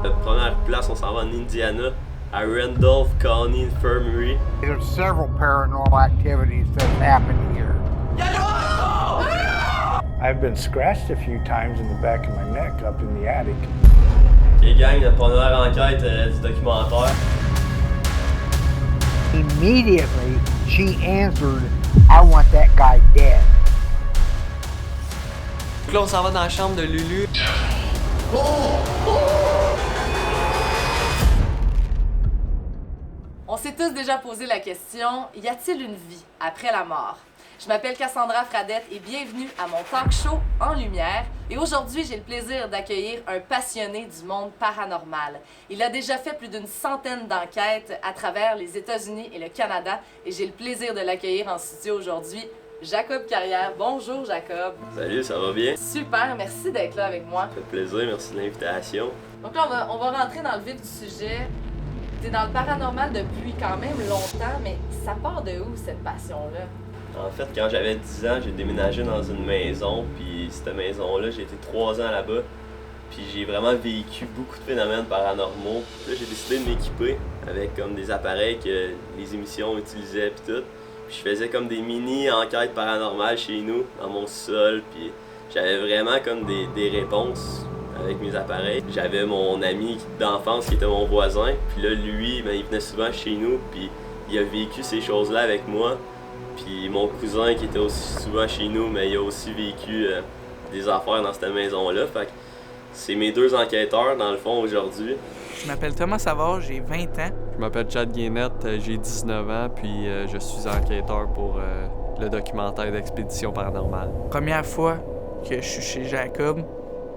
Notre première place, on s'en va en Indiana, à Randolph County Infirmary. There's several paranormal activities that happen here. I've been scratched a few times in the back of my neck up in the attic. Ok gang, notre première enquête du documentaire. Immediately, she answered, I want that guy dead. Donc là, on s'en va dans la chambre de Lulu. On s'est tous déjà posé la question, y a-t-il une vie après la mort? Je m'appelle Cassandra Fradette et bienvenue à mon talk show En Lumière. Et aujourd'hui, j'ai le plaisir d'accueillir un passionné du monde paranormal. Il a déjà fait plus d'une centaine d'enquêtes à travers les États-Unis et le Canada. Et j'ai le plaisir de l'accueillir en studio aujourd'hui, Jacob Carrière. Bonjour Jacob. Salut, ça va bien? Super, merci d'être là avec moi. Ça fait plaisir, merci de l'invitation. Donc là, on va rentrer dans le vif du sujet. T'es dans le paranormal depuis quand même longtemps, mais ça part de où cette passion-là? En fait, quand j'avais 10 ans, j'ai déménagé dans une maison, puis cette maison-là, j'ai été 3 ans là-bas. Puis j'ai vraiment vécu beaucoup de phénomènes paranormaux. Là, j'ai décidé de m'équiper avec comme des appareils que les émissions utilisaient puis tout. Puis je faisais comme des mini-enquêtes paranormales chez nous, dans mon sol, puis j'avais vraiment comme des réponses avec mes appareils. J'avais mon ami d'enfance qui était mon voisin, puis là, lui, ben, il venait souvent chez nous, puis il a vécu ces choses-là avec moi. Puis mon cousin qui était aussi souvent chez nous, mais il a aussi vécu des affaires dans cette maison-là. Fait que c'est mes deux enquêteurs, dans le fond, aujourd'hui. Je m'appelle Thomas Savard, j'ai 20 ans. Je m'appelle Chad Guénette, j'ai 19 ans, puis je suis enquêteur pour le documentaire d'Expédition Paranormale. Première fois que je suis chez Jacob,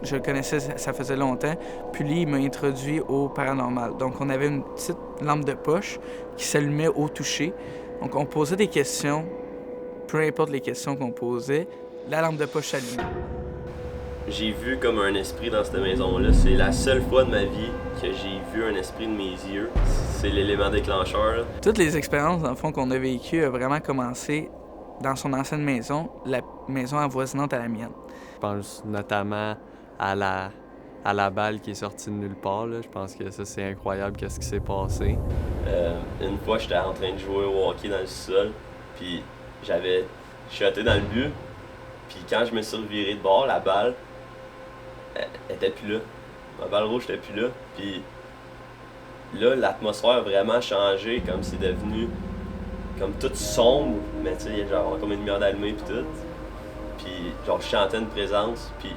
je le connaissais, ça faisait longtemps. Puis lui, il m'a introduit au paranormal. Donc on avait une petite lampe de poche qui s'allumait au toucher. Donc on posait des questions, peu importe les questions qu'on posait, la lampe de poche s'allumait. J'ai vu comme un esprit dans cette maison-là. C'est la seule fois de ma vie que j'ai vu un esprit de mes yeux. C'est l'élément déclencheur, là. Toutes les expériences, dans le fond, qu'on a vécues a vraiment commencé dans son ancienne maison, la maison avoisinante à la mienne. Je pense notamment à la balle qui est sortie de nulle part, là. Je pense que ça, c'est incroyable, qu'est-ce qui s'est passé. Une fois, j'étais en train de jouer au hockey dans le sol, puis j'avais shoté dans le but. Puis quand je me suis reviré de bord, la balle, elle était plus là. Ma balle rouge était plus là. Puis là, l'atmosphère a vraiment changé, comme c'est devenu comme tout sombre, mais tu sais, il y a genre comme une lumière d'allumée puis tout. Puis genre, je sentais une présence, puis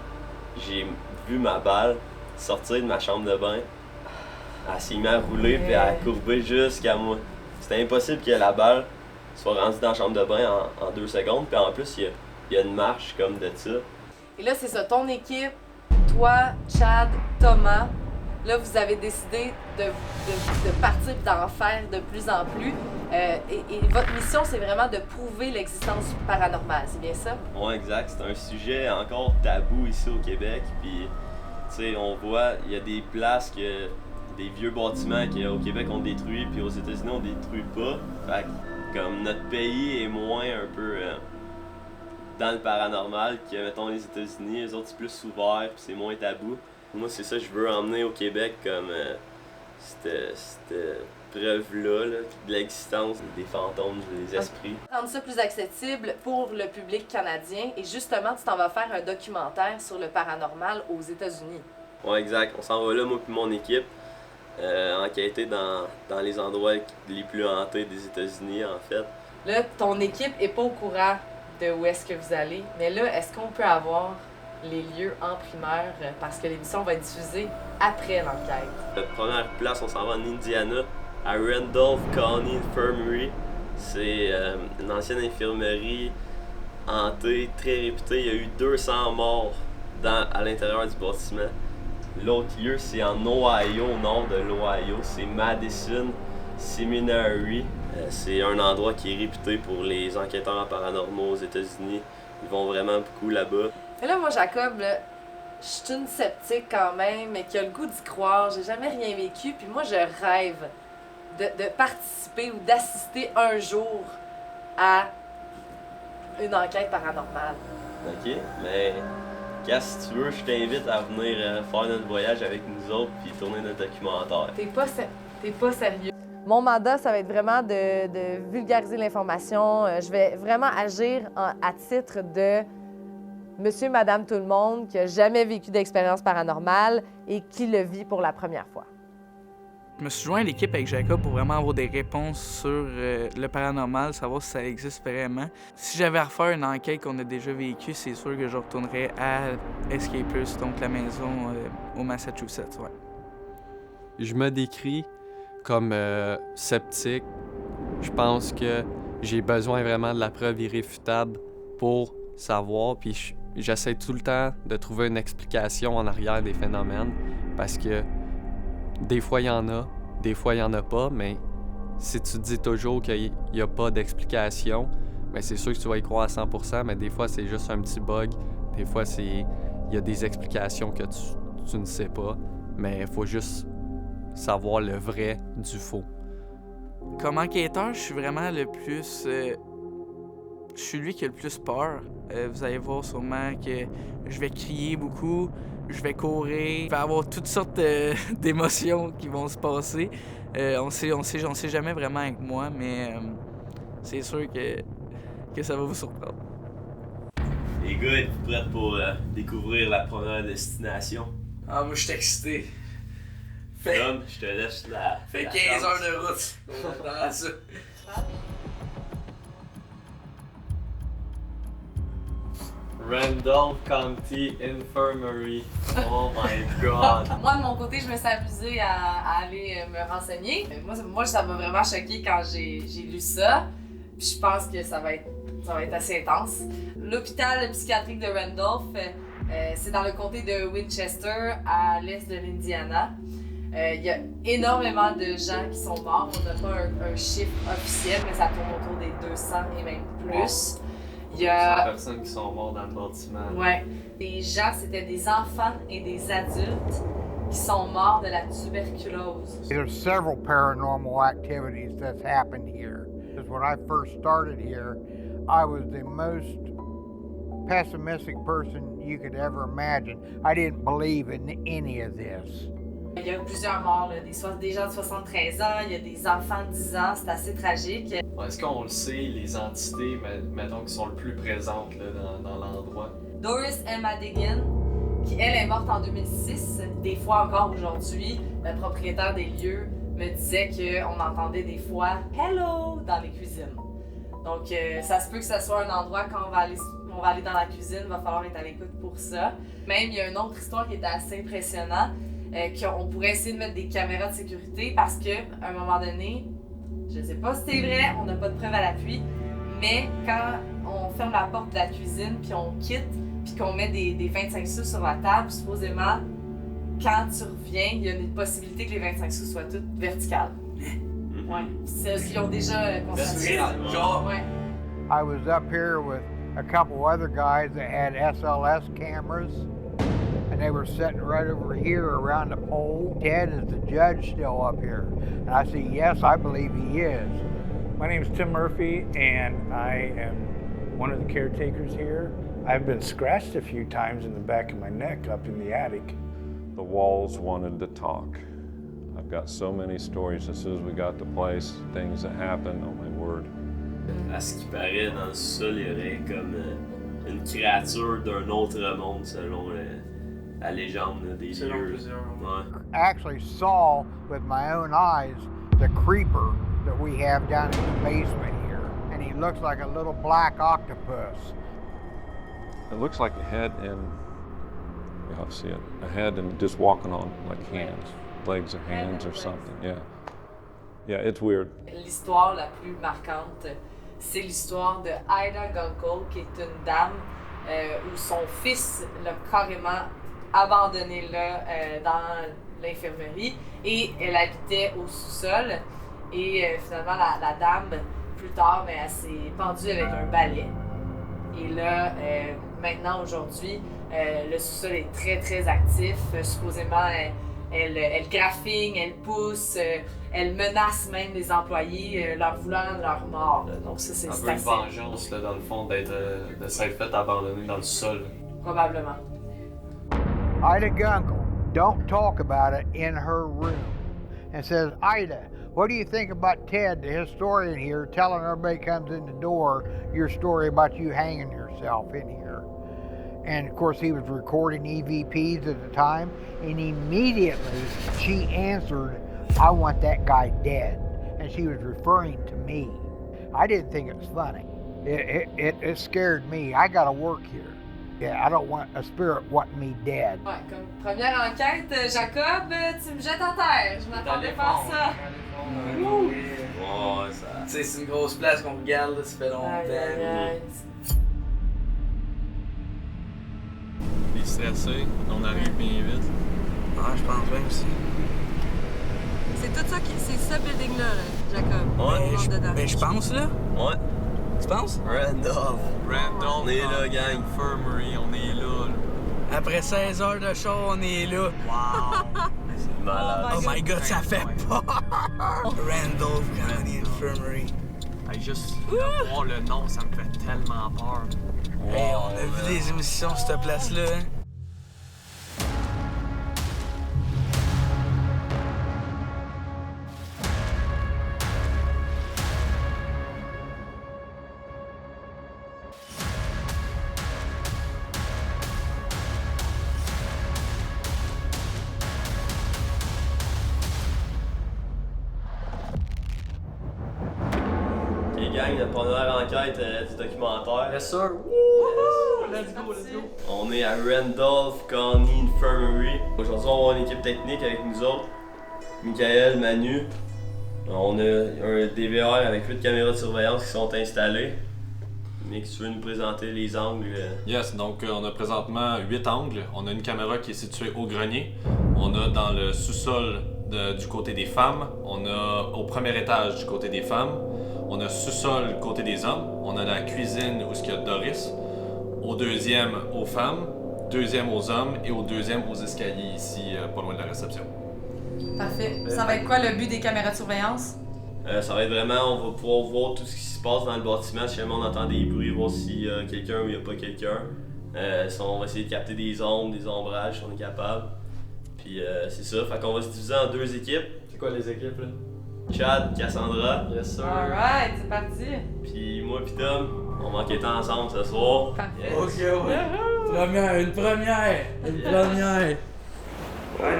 j'ai vu ma balle sortir de ma chambre de bain. Elle s'est mise à rouler, puis à courber jusqu'à moi. C'était impossible que la balle soit rendue dans la chambre de bain en 2 secondes, puis en plus, il y a une marche comme de ça. Et là, c'est ça, ton équipe, toi, Chad, Thomas, là, vous avez décidé de partir et d'en faire de plus en plus. Et votre mission, c'est vraiment de prouver l'existence du paranormal, c'est bien ça? Ouais, exact. C'est un sujet encore tabou ici au Québec. Puis, tu sais, on voit, il y a des places que des vieux bâtiments qu'au Québec on détruit, puis aux États-Unis on détruit pas. Fait que, comme notre pays est moins un peu dans le paranormal que, mettons, les États-Unis, les autres c'est plus ouvert, puis c'est moins tabou. Moi, c'est ça que je veux emmener au Québec, comme cette preuve-là, là, de l'existence des fantômes, des esprits. Rendre ça plus accessible pour le public canadien. Et justement, tu t'en vas faire un documentaire sur le paranormal aux États-Unis. Ouais, exact. On s'en va là, moi et mon équipe, enquêter dans les endroits les plus hantés des États-Unis, en fait. Là, ton équipe est pas au courant de où est-ce que vous allez. Mais là, est-ce qu'on peut avoir les lieux en primeur parce que l'émission va être diffusée après l'enquête? Notre première place, on s'en va en Indiana, à Randolph County Infirmary. C'est une ancienne infirmerie hantée, très réputée. Il y a eu 200 morts à l'intérieur du bâtiment. L'autre lieu, c'est en Ohio, au nord de l'Ohio. C'est Madison Seminary. C'est un endroit qui est réputé pour les enquêteurs en paranormaux aux États-Unis. Ils vont vraiment beaucoup là-bas. Mais là, moi, Jacob, là, je suis une sceptique quand même, mais qui a le goût d'y croire. J'ai jamais rien vécu, puis moi, je rêve de participer ou d'assister un jour à une enquête paranormale. OK, mais Cass, si tu veux, je t'invite à venir faire notre voyage avec nous autres puis tourner notre documentaire. T'es pas sérieux. Mon mandat, ça va être vraiment de vulgariser l'information. Je vais vraiment agir à titre de monsieur, madame, tout le monde qui a jamais vécu d'expérience paranormale et qui le vit pour la première fois. Je me suis joint à l'équipe avec Jacob pour vraiment avoir des réponses sur le paranormal, savoir si ça existe vraiment. Si j'avais à refaire une enquête qu'on a déjà vécue, c'est sûr que je retournerais à Escapers, donc la maison au Massachusetts. Ouais. Je me décris comme sceptique. Je pense que j'ai besoin vraiment de la preuve irréfutable pour savoir, puis j'essaie tout le temps de trouver une explication en arrière des phénomènes, parce que des fois, il y en a, des fois, il n'y en a pas, mais si tu te dis toujours qu'il n'y a pas d'explication, bien, c'est sûr que tu vas y croire à 100%, mais des fois, c'est juste un petit bug. Des fois, il y a des explications que tu ne sais pas, mais il faut juste savoir le vrai du faux. Comme enquêteur, je suis vraiment le plus... je suis lui qui a le plus peur. Vous allez voir sûrement que je vais crier beaucoup, je vais courir, je vais avoir toutes sortes d'émotions qui vont se passer. On sait jamais vraiment avec moi, mais c'est sûr que ça va vous surprendre. Les gars, êtes-vous prêts pour découvrir la première destination? Ah, moi, je suis excité. Tom, je te laisse la. Fait la 15 chance. heures de route. On attend ça. Randolph County Infirmary. Oh my God! Moi, de mon côté, je me suis amusée à aller me renseigner. Moi, ça m'a vraiment choquée quand j'ai lu ça. Puis je pense que ça va être assez intense. L'hôpital psychiatrique de Randolph, c'est dans le comté de Winchester, à l'est de l'Indiana. Il y a énormément de gens qui sont morts. On n'a pas un chiffre officiel, mais ça tourne autour des 200 et même plus. Il y a... personnes qui sont mortes dans le bâtiment. Ouais. Les gens, c'était des enfants et des adultes qui sont morts de la tuberculose. There's several paranormal activities that's happened here. Because when I first started here, I was the most pessimistic person you could ever imagine. I didn't believe in any of this. Il y a plusieurs morts, là, des gens de 73 ans, il y a des enfants de 10 ans, c'est assez tragique. Est-ce qu'on le sait, les entités, mettons, qui sont le plus présentes là, dans l'endroit? Doris M. Madigan, qui elle est morte en 2006, des fois encore aujourd'hui, le propriétaire des lieux me disait qu'on entendait des fois « Hello » dans les cuisines. Donc ça se peut que ce soit un endroit quand on va aller dans la cuisine, il va falloir être à l'écoute pour ça. Même il y a une autre histoire qui était assez impressionnante, qu'on pourrait essayer de mettre des caméras de sécurité parce que à un moment donné, je sais pas si c'est vrai, on n'a pas de preuve à l'appui, mais quand on ferme la porte de la cuisine puis on quitte puis qu'on met des 25 sous sur la table, supposément, quand tu reviens, il y a une possibilité que les 25 sous soient toutes verticales. Ouais. Ils ont déjà constaté. Genre, Ouais. I was up here with a couple other guys that had SLS cameras, and they were sitting right over here around the pole. Ted, is the judge still up here? And I said, yes, I believe he is. My name is Tim Murphy, and I am one of the caretakers here. I've been scratched a few times in the back of my neck up in the attic. The walls wanted to talk. I've got so many stories as soon as we got the place, things that happened, oh my word. À ce qui paraît, dans le sol, il y aurait comme une créature d'un autre monde selon la légende là, des lieux. Ouais. Actually saw with my own eyes the creeper that we have down in the basement here. And he looks like a little black octopus. It looks like a head and, yeah, I see it, a head and just walking on like hands, legs or hands or something, yeah. Yeah, it's weird. L'histoire la plus marquante, c'est l'histoire de Ida Gunkel, qui est une dame où son fils l'a carrément abandonnée là dans l'infirmerie et elle habitait au sous-sol. Et finalement, la dame, plus tard, elle s'est pendue avec un balai. Et là, maintenant, aujourd'hui, le sous-sol est très, très actif. Supposément, elle graphine, elle pousse, elle menace même les employés, leur voulant leur mort. Là. Donc ça, Un c'est peu de assez... vengeance, là, dans le fond, de s'être fait abandonner dans le sol. Probablement. Ida Gunkel, don't talk about it in her room. And says, Ida, what do you think about Ted, the historian here, telling everybody comes in the door your story about you hanging yourself in here? And of course, he was recording EVPs at the time, and immediately she answered, I want that guy dead. And she was referring to me. I didn't think it was funny. It scared me. I gotta work here. Yeah, I don't want a spirit wanting me dead. Ouais, comme première enquête, Jacob, tu me jettes à terre. Je m'attendais pas à ça. Ouais, ça. Tu sais, c'est une grosse place qu'on regarde, là, ça fait longtemps. Aïe, aïe, aïe. Il est stressé, on arrive bien vite. Ah, je pense bien aussi. C'est tout ça, c'est ce building-là, là, Jacob. Ouais. On rentre dedans. Ben, je pense, là. Ouais. Tu penses? Randolph. Randolph, On est là, gang. Infirmary, on est là. Après 16 heures de show, on est là. Wow! C'est malade. Oh my god, ça fait peur! Randolph County Infirmary. Hey, juste de voir le nom, ça me fait tellement peur. Hey, on a vu des émissions sur cette place-là, hein? Ok, gang, la première enquête du documentaire. Yes, sir. Woo! Let's go, let's go. On est à Randolph County Infirmary. Aujourd'hui, on va avoir une équipe technique avec nous autres. Michael, Manu. On a un DVR avec 8 caméras de surveillance qui sont installées. Nick, tu veux nous présenter les angles? Yes, donc on a présentement 8 angles. On a une caméra qui est située au grenier. On a dans le sous-sol du côté des femmes. On a au premier étage du côté des femmes. On a sous-sol du côté des hommes. On a la cuisine où il y a Doris. Au deuxième, aux femmes. Deuxième, aux hommes. Et au deuxième, aux escaliers ici, pas loin de la réception. Parfait. Ça va être quoi le but des caméras de surveillance? Ça va être vraiment, on va pouvoir voir tout ce qui se passe dans le bâtiment. Si jamais on entend des bruits, voir s'il y a quelqu'un ou il n'y a pas quelqu'un. On va essayer de capter des ombres, des ombrages si on est capable. Puis c'est ça, fait qu'on va se diviser en 2 équipes. C'est quoi les équipes, là? Chad, Cassandra, Yes, sir. Alright, c'est parti. puis moi pis Tom, on va enquêter ensemble ce soir. Parfait. Ok, ouais. Une première. Hi,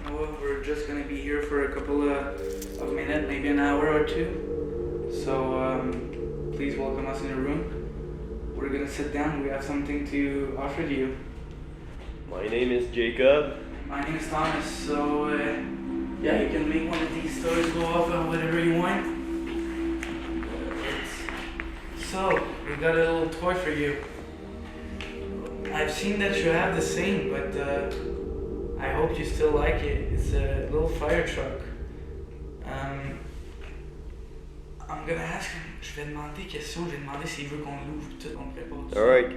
Noah, we're just gonna be here for a couple of minutes, maybe an hour or two. So, please welcome us in the room. We're gonna sit down. We have something to offer to you. My name is Jacob. My name is Thomas. So, yeah, you can make one of these stories go off on whatever you want. So, we got a little toy for you. I've seen that you have the same, but I hope you still like it. It's a little fire truck. I'm gonna ask him. Je vais demander question. Je vais demander s'il veut qu'on l'ouvre tout. On prépare tout. Alright.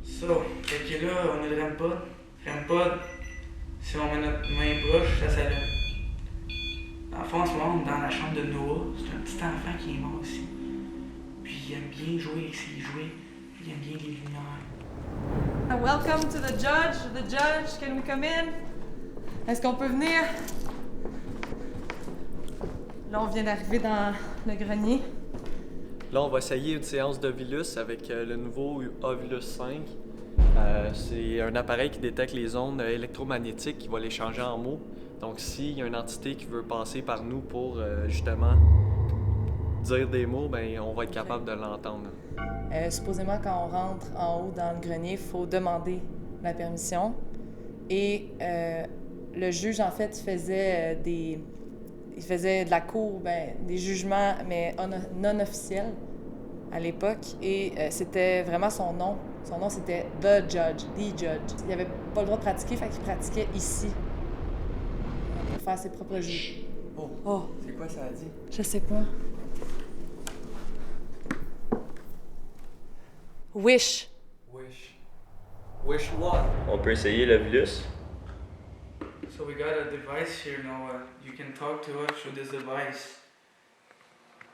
So, fait que là, on a le REM-pod. REM-pod, si on met notre main proche, ça s'allume. Dans le fond, en ce moment, on est dans la chambre de Noah. C'est un petit enfant qui est mort aussi. Puis il aime bien jouer avec ses jouets. Puis il aime bien les lumières. Welcome to the judge. The judge, can we come in? Est-ce qu'on peut venir? Là, on vient d'arriver dans le grenier. Là, on va essayer une séance d'Ovilus avec le nouveau Ovilus 5. C'est un appareil qui détecte les ondes électromagnétiques qui va les changer en mots. Donc, s'il y a une entité qui veut passer par nous pour justement dire des mots, ben, on va être capable de l'entendre. Supposément, quand on rentre en haut dans le grenier, il faut demander la permission. Et le juge, en fait, faisait il faisait de la cour, des jugements, mais non officiels à l'époque. Et c'était vraiment son nom. Son nom, c'était The Judge. Il n'avait pas le droit de pratiquer, fait qu'il pratiquait ici. Pour faire ses propres juges. Oh. C'est quoi ça a dit? Je sais pas. Wish. Wish what? On peut essayer le Vilus. So we got a device here, Noah. You can talk to us through this device.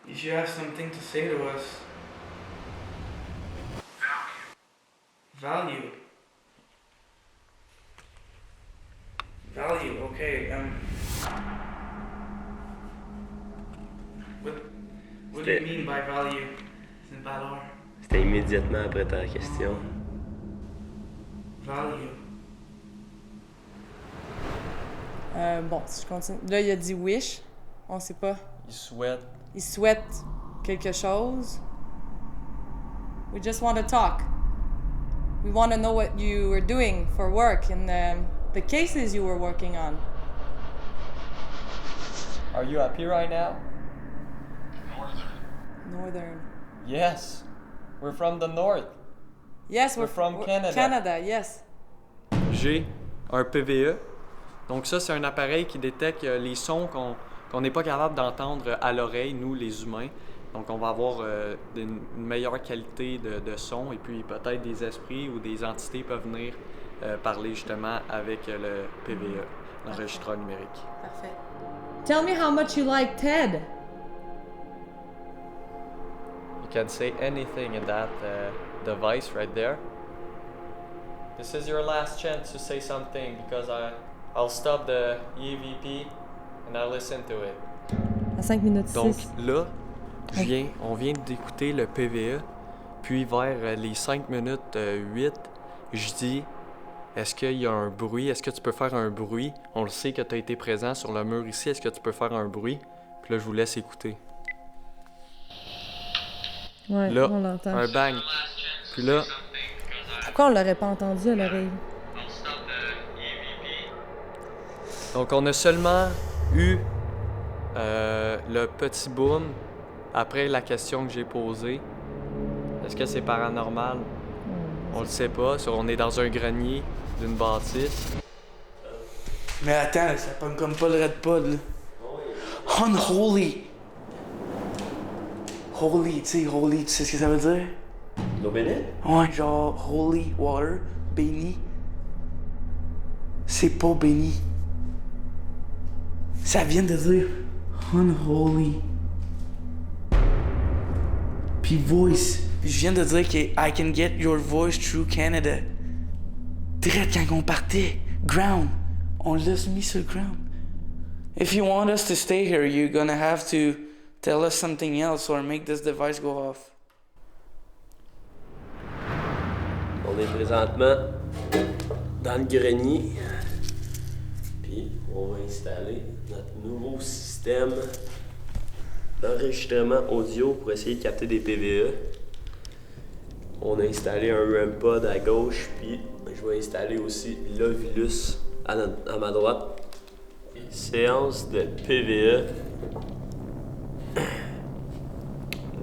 If you have something to say to us. Value. Value, okay. What do you mean by value in Valor? C'était immédiatement après ta question. Value. Bon, si je continue. Là, il a dit wish. On sait pas. Il souhaite. Il souhaite quelque chose. We just want to talk. We want to know what you were doing for work and the cases you were working on. Are you happy right now? Northern. Yes. We're from the north. Yes, We're from Canada. Canada, yes. J'ai un PVE. Donc ça, c'est un appareil qui détecte les sons qu'on n'est pas capable d'entendre à l'oreille, nous, les humains. Donc on va avoir une meilleure qualité de son et puis peut-être des esprits ou des entités peuvent venir parler justement avec le PVE, l'enregistreur numérique. Parfait. Tell me how much you like Ted. You can say anything in that device right there. This is your last chance to say something because I'll stop the EVP and I'll listen to it. À 5 minutes 6. Donc là, on vient d'écouter le PVE, puis vers les 5 minutes 8, je dis, est-ce qu'il y a un bruit? Est-ce que tu peux faire un bruit? On le sait que tu as été présent sur le mur ici, est-ce que tu peux faire un bruit? Puis là, je vous laisse écouter. Ouais, là, on l'entend. un bang. Puis là, Pourquoi on l'aurait pas entendu à l'oreille? donc on a seulement eu le petit boom après la question que j'ai posée. Est-ce que c'est paranormal? On le sait pas. On est dans un grenier d'une bâtisse. Mais attends, ça pogne comme pas le Red Pod, là. Unholy! Holy, tu sais ce que ça veut dire? L'eau bénite? Ouais, genre holy water, béni. C'est pas béni. Ça vient de dire unholy. Puis voice. Je viens de dire que I can get your voice through Canada. Direct quand on partait. Ground. On l'a mis sur le ground. If you want us to stay here, you're gonna have to tell us something else or make this device go off. On est présentement dans le grenier. Puis on va installer notre nouveau système d'enregistrement audio pour essayer de capter des PVE. On a installé un REM pod à gauche, puis je vais installer aussi l'Ovilus à ma droite. Séance de PVE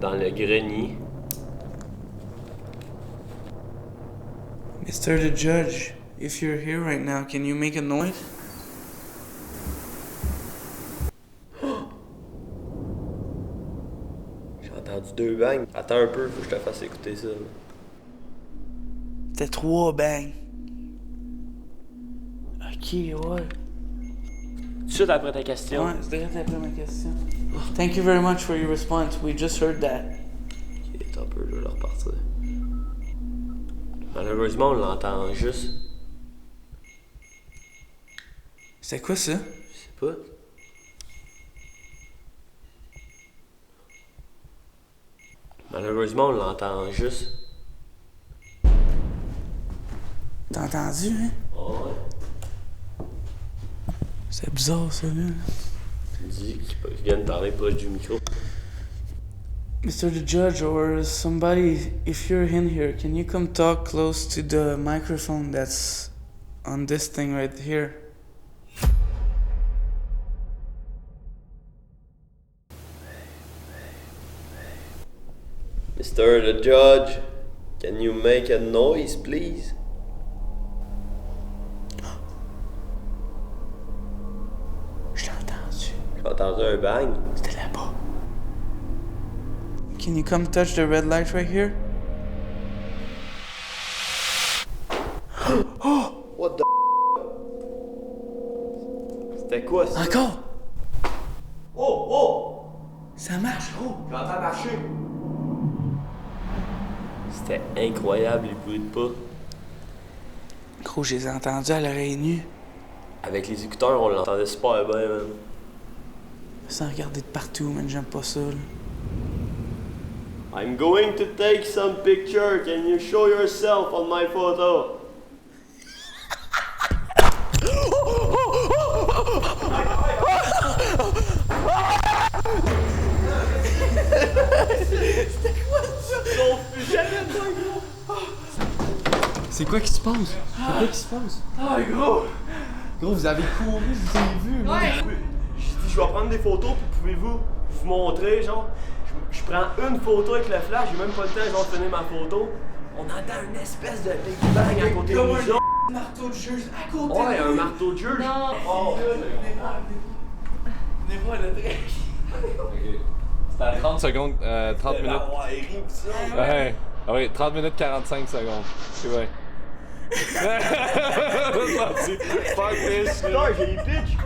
dans le grenier. Mr. the Judge, if you're here right now, can you make a noise? J'ai entendu 2 bangs. Attends un peu, faut que je te fasse écouter ça. C'était 3 bangs. Ok, ouais. Tout de suite après ta question. Ouais, c'est direct après ma question. Thank you very much for your response. We just heard that. Ok, attends un peu, je vais le repartir. Malheureusement, on l'entend juste. C'est quoi ça? Je sais pas. Malheureusement, on l'entend juste. T'as entendu, hein? Oh, ouais. C'est bizarre, ça, là. Tu me dis qu'ils viennent parler proche du micro. Mr. the Judge or somebody, if you're in here, can you come talk close to the microphone that's on this thing right here? Mr. the Judge, can you make a noise, please? Je l'ai entendu. J'ai entendu un bang. C'était là-bas. Can you come touch the red light right here? What the C'était quoi ça? Encore? Oh, oh! Ça marche, gros. J'entends marcher. C'était incroyable les bruits de pas. Gros, je les ai entendus à l'oreille nue. Avec les écouteurs, on l'entendait super bien, man. Sans regarder de partout, man, j'aime pas ça, là. I'm going to take some picture. Can you show yourself on my photo? C'est quoi qui se passe? C'est quoi qui se passe? Ah, gros! Gros, vous avez couru, vous avez vu, man. Ouais. J'ai dit, je vais prendre des photos, puis pouvez-vous vous montrer, genre, je prends une photo avec le flash, j'ai même pas le temps, genre, de finir ma photo. On entend une espèce de Big Bang à côté de nous autres. Un marteau de jeu à côté. Ouais, un marteau de jeu. Non. Oh. Venez voir le trek. C'était à 30 secondes, 30 minutes. Ouais. Ah oui, 30 minutes 45 secondes. C'est vrai. Fuck this. Putain, j'ai les pitch.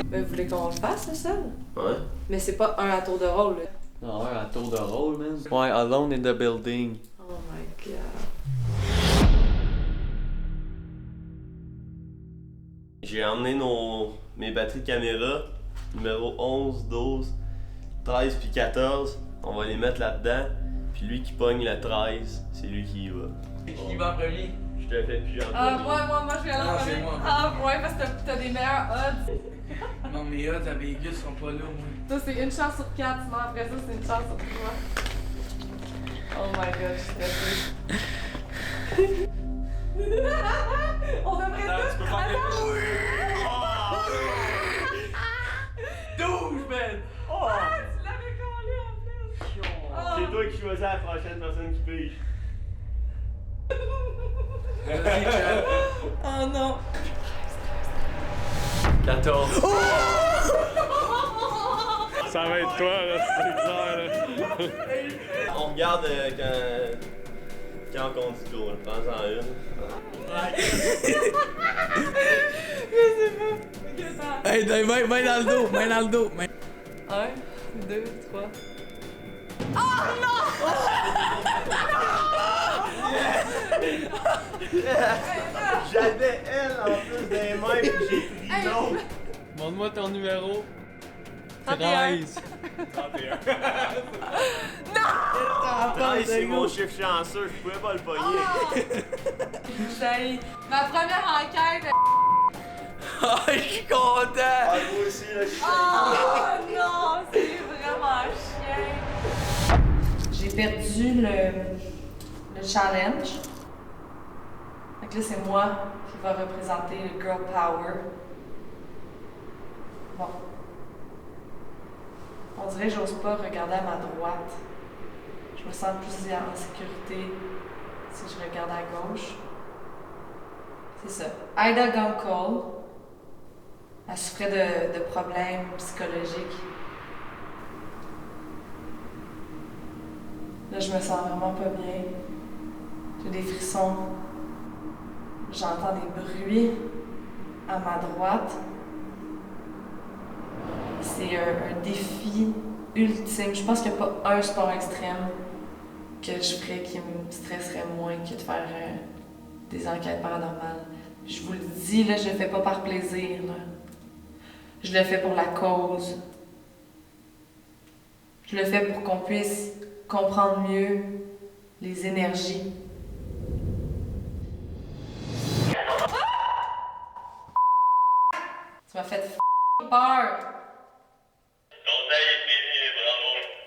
Mais vous voulez qu'on le fasse, le seul? Ouais. Mais c'est pas un à tour de rôle, là. Non, ouais, un tour de rôle, man. Ouais, Alone in the Building. Oh my god. J'ai emmené mes batteries de caméra, numéro 11, 12, 13 puis 14. On va les mettre là-dedans. Puis lui qui pogne le 13, c'est lui qui y va. Qui va en premier? Je te fais plus en Ah, premier. moi, je vais aller en Non, c'est premier. moi. Ah, ouais, parce que t'as des meilleurs odds. Non, mais odds à Vegas sont pas là, moi. Toi, c'est une chance sur 4, sinon après ça, c'est une chance sur 3. Oh my god, je suis stressée. On devrait tous... Attends! 12, man! Ah, tu l'avais collé en plus! C'est toi qui choisis la prochaine personne qui pige. Oh non! 14. Ça va être toi, là, c'est clair, là. On regarde quand on compte du tour, prends-en une. Hey, main dans le dos, main dans le dos. 1, 2, 3. J'avais elle en plus des mains puis j'ai pris l'autre. Montre-moi ton numéro. 31. 13. 13, c'est mon chiffre chanceux, je pouvais pas le pogner. Salut. Ma première enquête. Ah, je suis content! Ah, moi aussi, là, je suis Oh non, c'est vraiment chien. J'ai perdu le challenge. Donc là, c'est moi qui va représenter le Girl Power. Bon. On dirait que j'ose pas regarder à ma droite. Je me sens plus en sécurité si je regarde à gauche. C'est ça. Ida Gunkel. Elle souffrait de problèmes psychologiques. Là, je me sens vraiment pas bien. J'ai des frissons. J'entends des bruits à ma droite. C'est un défi ultime. Je pense qu'il n'y a pas un sport extrême que je ferais qui me stresserait moins que de faire des enquêtes paranormales. Je vous le dis, là, je le fais pas par plaisir. Là. Je le fais pour la cause. Je le fais pour qu'on puisse comprendre mieux les énergies. Tu m'as fait peur.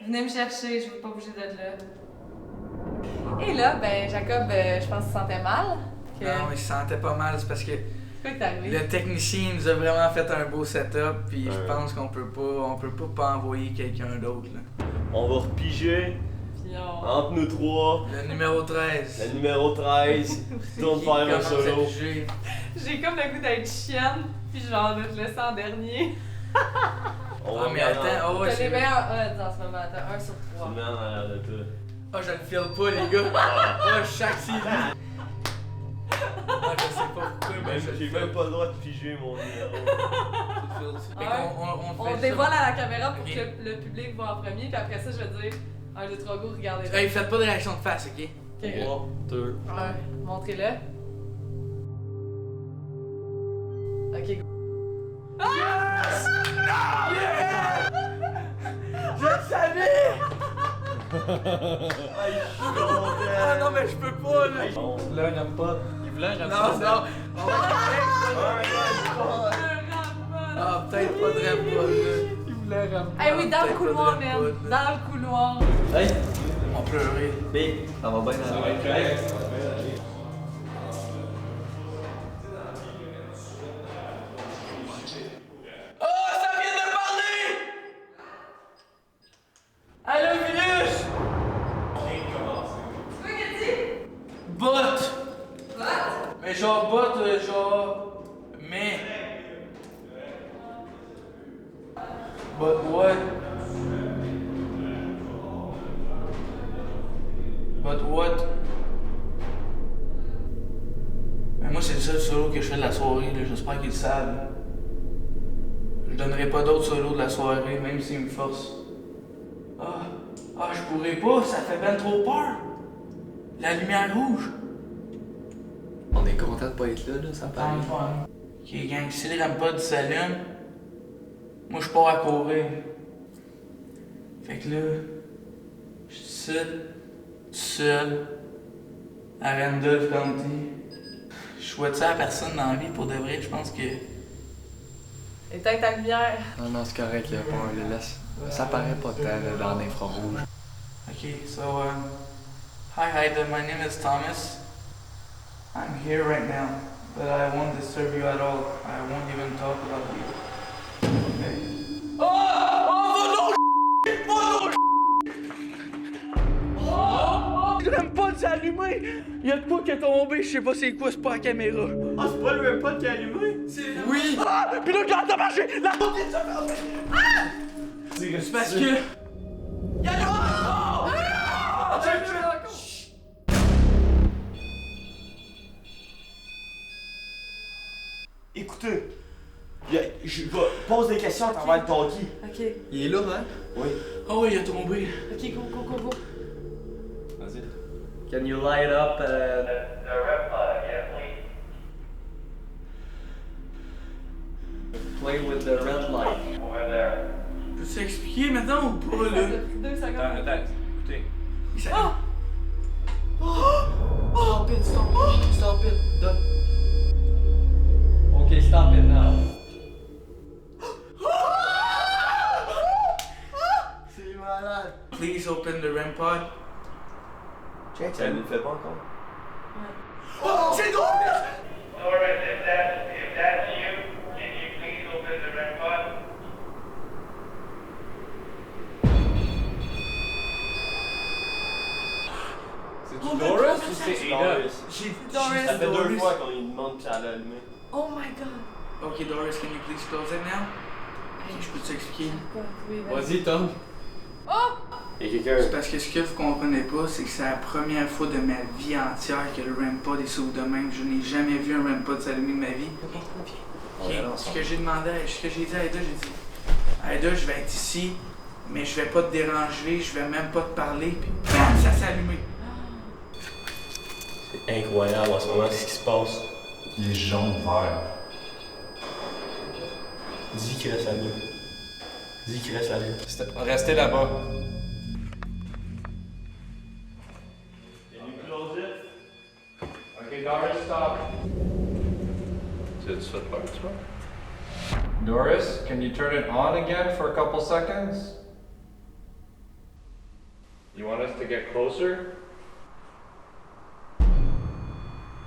Venez me chercher, je veux pas bouger de là. Et là, ben Jacob, je pense qu'il se sentait mal. Non, il se sentait pas mal, c'est parce que Quoi que t'es arrivé? le technicien nous a vraiment fait un beau setup, puis je Ouais. pense qu'on peut pas envoyer quelqu'un d'autre, là. On va repiger Puis on... entre nous trois. Le numéro 13. Le numéro 13, tourne faire un Commence à solo. juger. J'ai comme le goût d'être chienne, puis genre de te laisser en dernier. On Ah, va mais regarder attends, oh ouais, T'as les c'est vrai. meilleurs odds en ce moment, t'as 1 sur Tu 3. me mets en arrière de toi. Ah, je le file pas, les gars. Ah, chaque série. Ah, je sais pas pourquoi, mais je le J'ai file. même pas le droit de piger mon numéro. Fait qu'on- on On fait dévoile ça. à la caméra pour Ok. que le public voit en premier, puis après ça, je vais dire 1, 2, 3, go, regardez. Hey, faites pas de réaction de face, ok? Ok. 3, 2. Ouais, montrez-le. Ok. Je le savais! Ah non, mais je peux pas, là! Il voulait un REM-pod. Il voulait un REM-pod. Non! Ah, peut-être pas de REM-pod, là. Il voulait un REM-pod. Eh oui, dans le peut-être couloir, pas de man. REM-pod, Dans le couloir. Hey, On pleurait. B, ça va bien dans le Oh, ça vient de parler! Allô, Minus! C'est quoi qu'elle dit? Bot! What? Mais genre bot, genre... Mais... But what? But what? Mais moi, c'est le seul solo que je fais de la soirée, là. J'espère qu'ils le savent. Je donnerai pas d'autres solos de la soirée, même s'ils me forcent. Je pourrais pas, ça fait ben trop peur. La lumière rouge. On est content de pas être là, ça paraît. Ok, gang, si le REM-pod s'allume, moi je pars à courir. Fait que là, je suis tout seul, à Randolph County. Je souhaite ça à personne dans la vie pour de vrai, je pense que. Éteins ta lumière. Non, c'est correct, il y a pas un laisse. Ça paraît pas tant là, dans l'infrarouge. Ok, so, hi, my name is Thomas. I'm here right now, but I won't disturb you at all. I won't even talk about you. Okay? Le REM-pod s'est allumé! Il y a de quoi qui est tombé, je sais pas c'est quoi, c'est pas la caméra. Ah, c'est pas le REM-pod qui est allumé? Oui! Puis là, quand t'as marché, la porte est fermée! C'est parce que. Écoutez, je vais poser des questions à travers le talkie. Ok. Il est là, hein? Oui. Oh, il a tombé. Ok, go. Vas-y. Can you light up play with the red light? Peux-tu expliquer maintenant ou pas, Ça là? t'a pris 2 secondes. Attends, écoutez. Il s'allume. Stop it, Doc. Okay, stop it now. C'est malade. Please open the REM pod. Check, ça ne le fait pas encore. C'est drôle! Doris, if that's you, can you please open the REM pod? C'est Doris ou c'est Ada? J'ai Ça fait 2 Doris. fois qu'on lui demande si elle a allumé. Oh my god. Ok, Doris, can you please close it now? Ok, je peux t'expliquer. Oui, Vas-y, Tom. Y'a quelqu'un. C'est parce que ce que vous comprenez pas, c'est que c'est la première fois de ma vie entière que le REM pod est sauvé de même. Je n'ai jamais vu un REM pod s'allumer de ma vie. Ok, ce que j'ai demandé, ce que j'ai dit à Aida, j'ai dit Aida, je vais être ici, mais je vais pas te déranger, je vais même pas te parler, puis bam, ça s'est allumé. C'est incroyable en ce moment, ce qui se passe. Il est jaune-vert. Dis qu'il reste là-bas. Dis qu'il reste là-bas. Restez là-bas. Okay, Doris, stop. Tu as fait peur, tu vois? Doris, can you turn it on again for a couple seconds? You want us to get closer?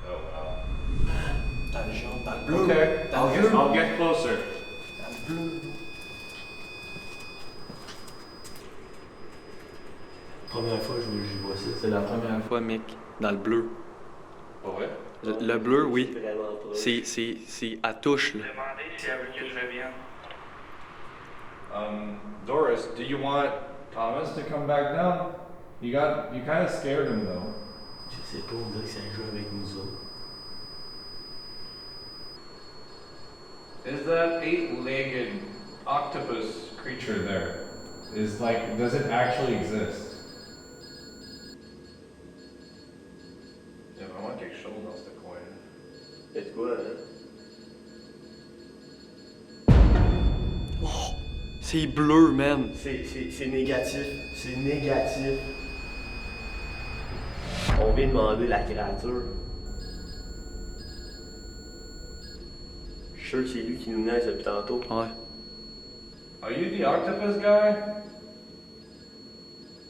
Oh wow. Dans le jaune, dans le bleu. Okay, I'll get closer. Dans le bleu. Première fois que je vois ça. C'est la première fois, Mick, dans le bleu. Pas vrai? Le bleu, oui. Vraiment pas. C'est à touche, là. Demandez si elle veut que je revienne. Doris, do you want Thomas to come back down? You kind of scared him though. Je sais pas, on dirait que c'est un jeu avec nous autres. Is that 8-legged octopus creature there? Does it actually exist? Il y a vraiment quelque chose dans ce coin. C'est quoi, hein? C'est bleu, man. C'est négatif. C'est négatif. On vient demander la créature. Je suis sûr que c'est lui qui nous naise depuis tantôt. Ouais. Are you the octopus guy?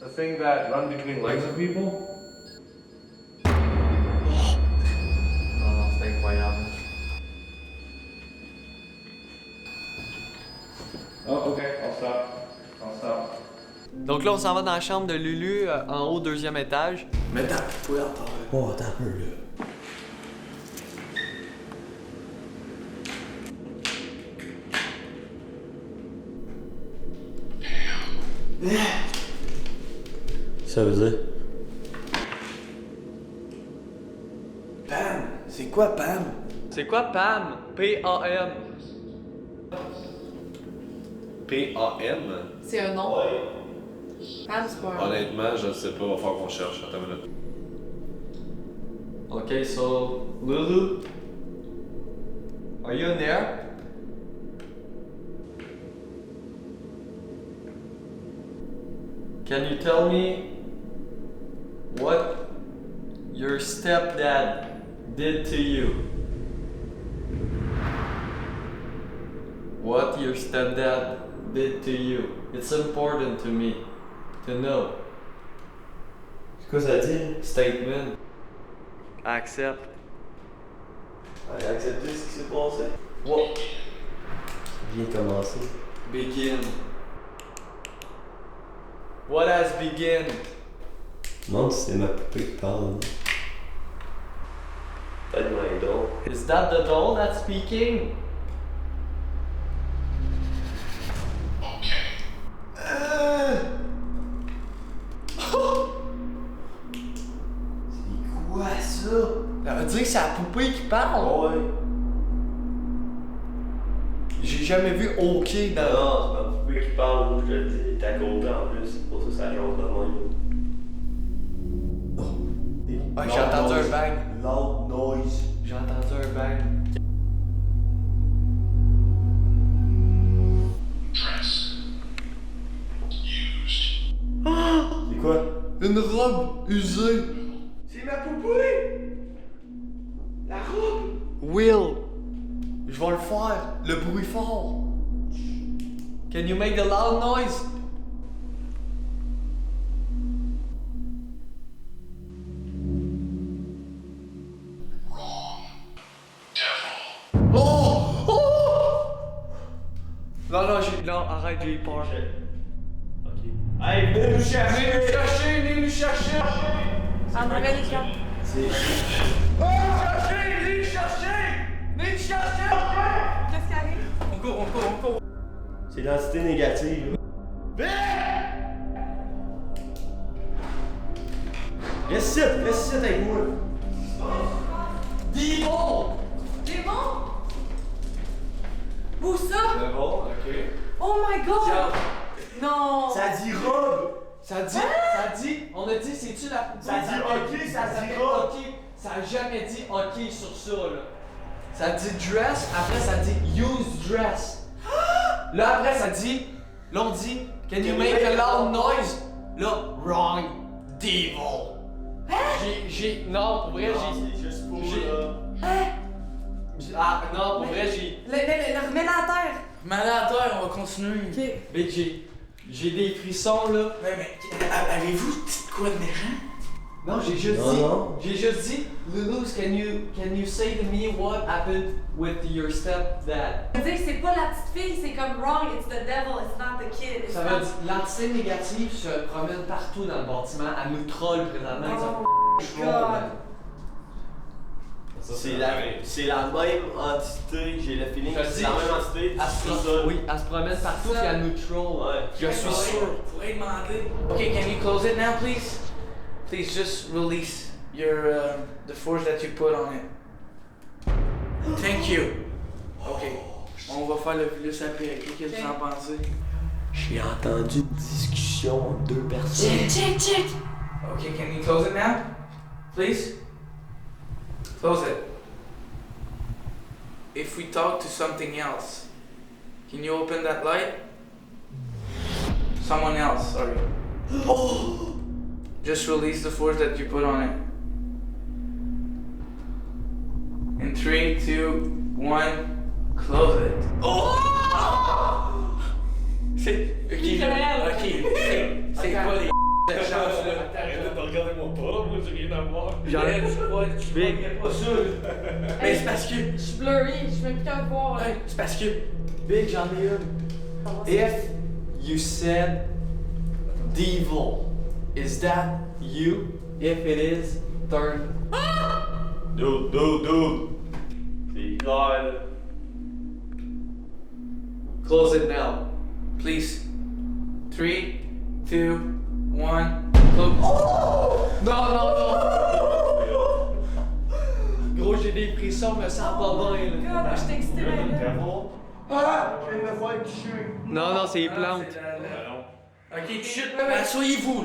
The thing that runs between legs of people? Non, c'est incroyable. Oh, ok, I'll stop. Donc là, on s'en va dans la chambre de Lulu, en haut, 2e étage. Mais t'as pas entendre. Oh, t'as peu là. Ça veut dire? Pam! C'est quoi Pam? C'est quoi Pam? P-A-M. P-A-M? C'est un nom. Pam, c'est pas un nom. Honnêtement, je ne sais pas, il va falloir qu'on cherche. Attends une minute. Okay, so Lulu, are you in there? Can you tell me what your stepdad did to you? What your stepdad did to you? It's important to me to know. C'est quoi ça dit? Statement. Accept. Allez, accepter ce qui s'est passé. What? Bien commencé. Begin. What has begun? Non, c'est ma poupée qui parle. Peut-être moins drôle. Is that the doll that's speaking? C'est quoi ça? Ça veut dire que c'est la poupée qui parle? Ouais. J'ai jamais vu OK dans. Non, c'est ma poupée qui parle, je te le dis. T'es à côté en plus, c'est pour ça que ça jase de même. Ouais, j'ai entendu un bang. Loud noise. J'ai entendu un bang. C'est quoi? Une robe usée. C'est ma poupée! La robe! Will, je vais le faire. Le bruit fort. Can you make the loud noise? Oh! Oh! Non, arrête, j'ai eu peur. Ok. Hey, venez nous chercher! Venez nous chercher! André Légion. C'est. Venez nous chercher! Qu'est-ce qui arrive? On court. C'est l'entité négative. Reste ici avec moi. Démon! Démon? Où ça? C'est bon, ok. Oh my god! Non! Ça dit robe! Ça dit, on a dit, c'est-tu la poupée? Ça dit ok, ça dit robe. OK. Ça a jamais dit OK sur ça, là. Ça dit dress, après ça dit use dress. Là, après ça dit, là on dit, can you make a loud noise? Là, wrong, devil. Non, pour vrai, C'est juste pour j'ai- là. Ah, non, pour vrai, Remets-la à terre! Mais à terre, on va continuer. mais j'ai des frissons, là. Mais avez-vous dit quoi de méchant? Non, j'ai juste Non. dit, Lulu, can you say to me what happened with your stepdad? Ça veut dire que c'est pas la petite fille, c'est comme wrong, it's the devil, it's not the kid. It's Ça not... veut dire l'entité négative se promène partout dans le bâtiment, elle nous troll présentement. Oh god! C'est la même entité, j'ai le feeling Je que c'est dis- la même entité du Elle se sous-sol. oui, elle se promène partout et elle nous troll. Ouais. Je suis sûr. Faudrait demander. Okay, can you close it now, please? Please just release your the force that you put on it. Thank you. Okay. On va faire le plus après. Qu'est-ce que vous en pensez? J'ai entendu une discussion entre deux personnes. Check! Okay, can you close it now? Please? Close it. If we talk to something else, can you open that light? Someone else, sorry. Just release the force that you put on it. In 3, 2, 1, close it. C'est. Ok, c'est quoi les cette chance-là? Arrête de regarder mon bras, moi j'ai rien à voir. Big. Pas sûr. Mais c'est parce que. Je suis blurry, je suis même plus capable de voir. Ouais, c'est parce que. Big, j'en ai une. If you said devil, is that you? If it is, turn. Dude. C'est clair, là. Close it now. Please. 3, 2, 1, close. Non. Gros, j'ai des frissons, me sens pas bien, là. God, je t'ai excité, là. Je vais me voir toucher. Non, c'est les plantes. Ok, chut, asseyez-vous.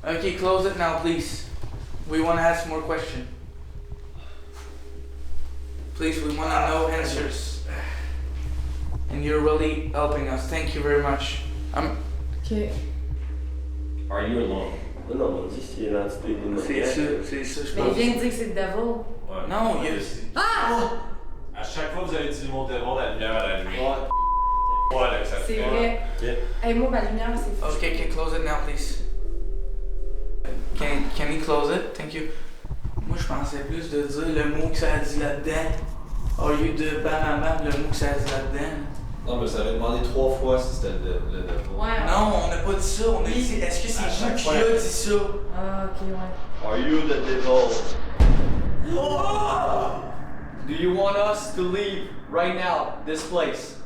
Ok, close it now, please. We want to ask more questions. Please, we want to know answers. And you're really helping us. Thank you very much. Ok. Are you alone? Non, on dit que c'est l'entité C'est démoniaque. ça, je Mais il pense. vient de dire que c'est le devil. Ouais. Non, il y a. À chaque fois que vous avez dit le mot devant, la lumière à la nuit. Voilà que ça C'est fait. vrai. Ok. Hey, moi, ma lumière, c'est fou. Okay, can close it now, please. Can you close it? Thank you. Moi, je pensais plus de dire le mot que ça a dit là-dedans. Au lieu de bam, le mot que ça a dit là-dedans. Non, mais ça avait demandé 3 fois si c'était le devant. Ouais. Non, on n'a pas dit ça. On a dit, est-ce que c'est vous chaque qui fois. a dit ça? Ah, ok, ouais. Are you the devil? Do you want us to leave right now, this place?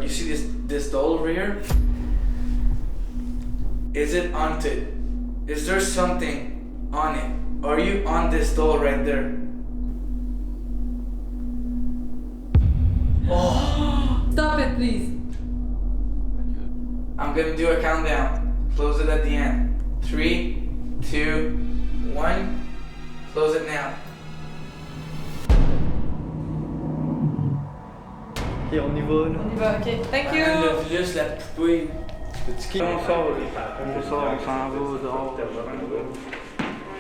You see this doll over here? Is it haunted? Is there something on it? Are you on this doll right there? Stop it, please. I'm gonna do a countdown. Close it at the end. 3, 2, 1. Close it now. Ok, on y va, là. On y va, ok. Thank you. Le virus, la poupée. On sort, on s'en va dehors.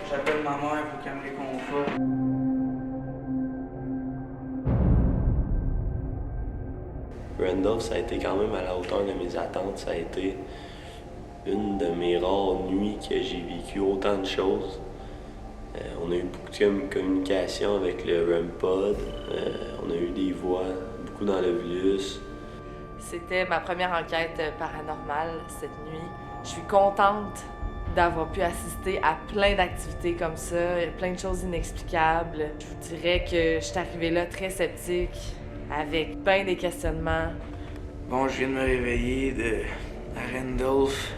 J'appelle ma mère pour qu'elle me réconforte. Randolph, ça a été quand même à la hauteur de mes attentes. Ça a été une de mes rares nuits que j'ai vécu autant de choses. On a eu beaucoup de communication avec le REM pod. On a eu des voix, beaucoup dans le VILUS. C'était ma première enquête paranormale cette nuit. Je suis contente d'avoir pu assister à plein d'activités comme ça, plein de choses inexplicables. Je vous dirais que je suis arrivée là très sceptique, avec plein des questionnements. Bon, je viens de me réveiller à Randolph.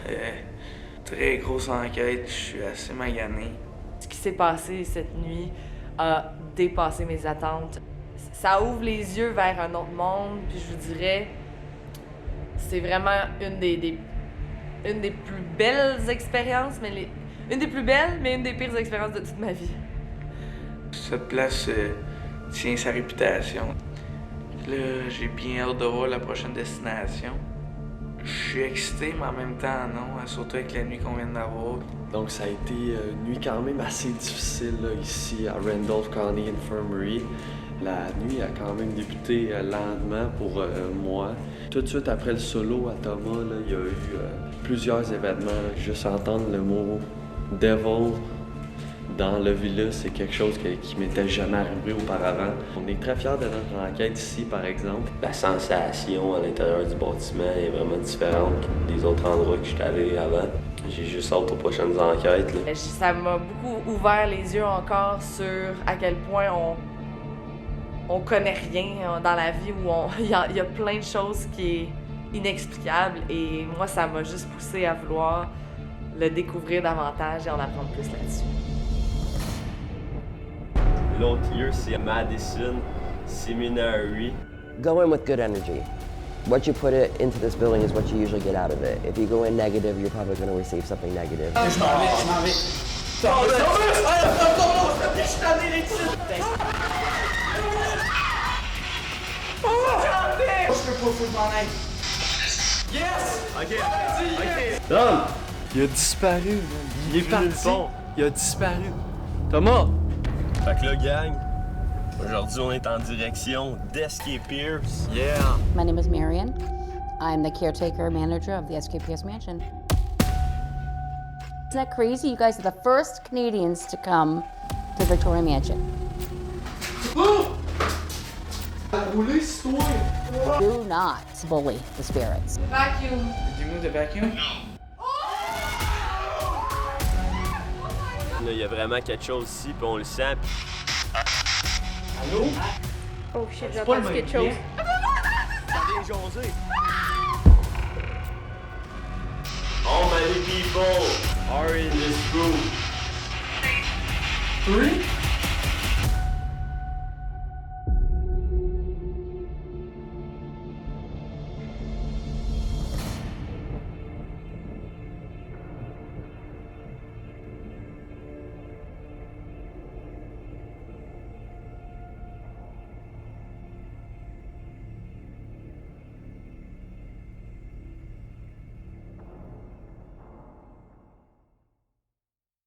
Très grosse enquête, je suis assez magané. Ce qui s'est passé cette nuit a dépassé mes attentes. Ça ouvre les yeux vers un autre monde, puis je vous dirais, c'est vraiment une des plus belles expériences, mais une des plus belles, mais une des pires expériences de toute ma vie. Cette place tient sa réputation. Là, j'ai bien hâte de voir la prochaine destination. Je suis excité, mais en même temps, non, surtout avec la nuit qu'on vient d'avoir. Donc ça a été une nuit quand même assez difficile là, ici à Randolph County Infirmary. La nuit a quand même débuté lentement pour moi. Tout de suite après le solo à Thomas, là, il y a eu plusieurs événements. Juste entendre le mot « devil » dans le VILUS, c'est quelque chose qui m'était jamais arrivé auparavant. On est très fiers de notre enquête ici, par exemple. La sensation à l'intérieur du bâtiment est vraiment différente des autres endroits que je suis allé avant. J'ai juste hâte aux prochaines enquêtes. Là. Ça m'a beaucoup ouvert les yeux encore sur à quel point on connaît rien dans la vie, où il y a plein de choses qui est inexplicable, et moi ça m'a juste poussé à vouloir le découvrir davantage et en apprendre plus là-dessus. L'autre lieu, c'est Madison Seminary. Go in with good energy. What you put it into this building is what you usually get out of it. If you go in negative, you're probably going to receive something negative. Je m'en vais. Je peux pas, faut que je m'en aille. Tom! Il a disparu, man. Il est Plus nulle parti. part. Il a disparu. Thomas! Fait que là, gang, aujourd'hui, on est en direction d'Escape Pierce. Yeah! My name is Marion. I'm the caretaker manager of the SK Pierce Mansion. Isn't that crazy? You guys are the first Canadians to come to Victoria Mansion. Do not bully the spirits. Vacuum. Did you move the vacuum? Là, il y a vraiment quelque chose ici, puis on le sent. Oh shit, j'ai entendu quelque chose. Ça vient jaser. How many people are in this room? 3?